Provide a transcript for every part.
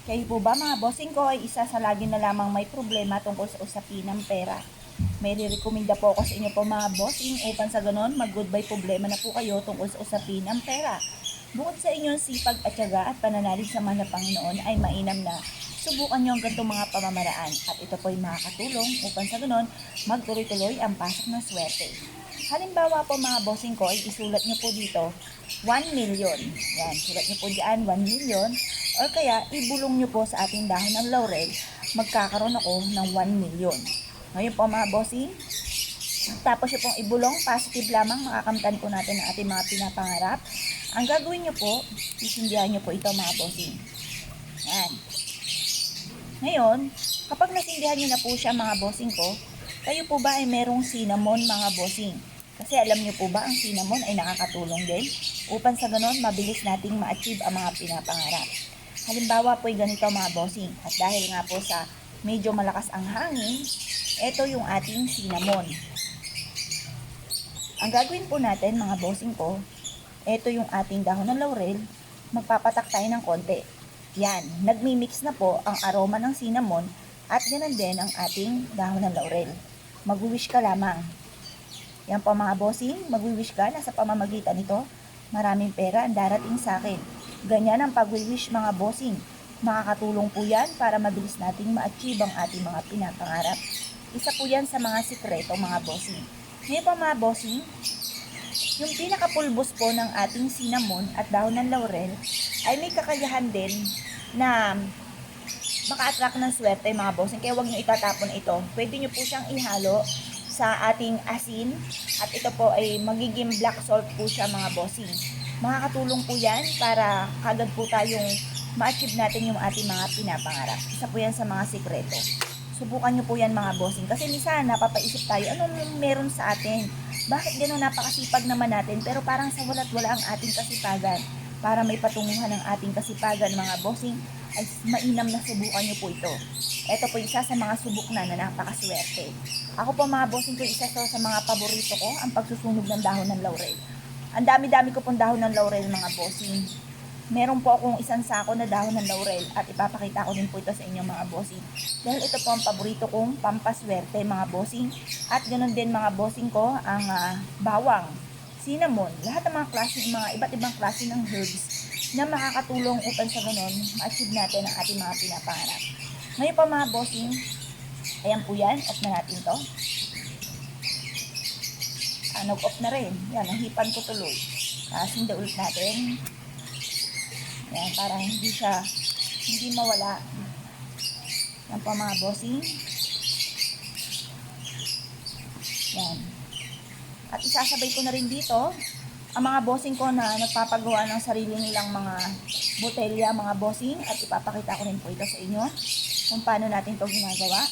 Kayo po ba mga bossing ko ay isa sa lagi na lamang may problema tungkol sa usapin ng pera? May re-recommenda po ako sa inyo po mga bossing upang sa ganon mag-goodbye problema na po kayo tungkol sa usapin ng pera. Bukod sa inyong sipag at tiyaga at pananalig sa mga Panginoon ay mainam na subukan nyo ang ganitong mga pamamaraan at ito po ay makakatulong upang sa ganon magtuloy-tuloy ang pasok ng swerte. Halimbawa po mga bossing ko ay isulat nyo po dito 1 million. Yan, sulat nyo po dyan 1 million or kaya ibulong nyo po sa ating dahon ng laurel, magkakaroon ako ng 1 million. Ngayon po mga bossing, tapos nyo pong ibulong, positive lamang, makakamtan po natin ang ating mga pinapangarap. Ang gagawin nyo po, isindihan nyo po ito mga bossing. Yan. Ngayon, kapag nasindihan nyo na po siya mga bossing ko, kayo po ba ay merong cinnamon mga bossing? Kasi alam nyo po ba ang cinnamon ay nakakatulong din upang sa ganon mabilis nating ma-achieve ang mga pinapangarap. Halimbawa po ay ganito mga bossing, at dahil nga po sa medyo malakas ang hangin, ito yung ating cinnamon. Ang gagawin po natin mga bossing ko, ito yung ating dahon ng laurel, magpapatak tayo ng konti. Yan, nagmi-mix na po ang aroma ng cinnamon at ganun din ang ating dahon ng laurel. Mag-wish ka lamang. Yan po mga bossing, mag-wish ka na sa pamamagitan nito, maraming pera ang darating sa akin. Ganyan ang pag-wish mga bossing. Makakatulong po yan para mabilis nating ma-achieve ang ating mga pinapangarap. Isa po yan sa mga sikreto mga bossing. Ngayon po mga bossing, yung pinakapulbos po ng ating cinnamon at dahon ng laurel ay may kakayahan din na maka-attract ng swerte mga bossing. Kaya huwag nyo itatapon ito. Pwede nyo po siyang ihalo sa ating asin at ito po ay magiging black salt po siya mga bossing. Makakatulong po yan para kagad po tayong ma-achieve natin yung ating mga pinapangarap. Isa po yan sa mga sikreto. Subukan nyo po yan mga bossing. Kasi minsan napapaisip tayo, anong meron sa atin? Bakit gano'n napakasipag naman natin pero parang sa wala't wala ang ating kasipagan? Para may patunguhan ng ating kasipagan mga bossing, ay mainam na subukan nyo po ito. Ito po isa sa mga subok na napakaswerte. Ako po mga bossing ko, isa sa mga paborito ko ang pagsusunog ng dahon ng laurel. Ang dami-dami ko pong dahon ng laurel mga bossing. Meron po akong isang sako na dahon ng laurel at ipapakita ko din po ito sa inyo mga bossing. Dahil ito po ang paborito kong pampaswerte mga bossing. At ganoon din mga bossing ko ang bawang, cinnamon, lahat ng mga klase, mga iba't ibang klase ng herbs na makakatulong upang sa ganoon ma-achieve natin ang ating mga pinapangarap. Ngayon po mga bossing, ayan po yan, off na natin to. Nag-off na rin. Yan, nahipan ko tuloy. Sinda ulit natin. Yan, para hindi mawala. Yan po mga bossing. Yan. At isasabay ko na rin dito ang mga bossing ko na nagpapagawa ng sarili nilang mga botelya, mga bossing. At ipapakita ko rin po ito sa inyo kung paano natin ito ginagawa.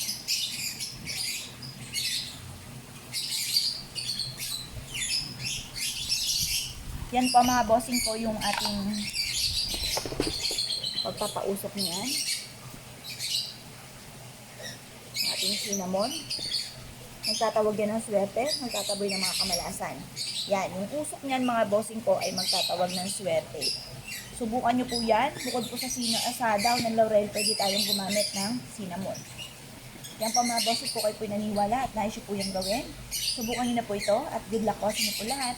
Yan po mga bossing ko yung ating pagpapausok niyan. Ating cinnamon. Magtatawag yan ng swerte, magtataboy ng mga kamalasan. Yan, yung usok niyan mga bossing ko ay magtatawag ng swerte. Subukan nyo po yan. Bukod po sa daw ng laurel, pwede tayong gumamit ng cinnamon. Yan po mga bossing ko, kayo po naniwala at nais nyo po yung gawin. Subukan nyo na po ito at good luck po sa inyo po lahat.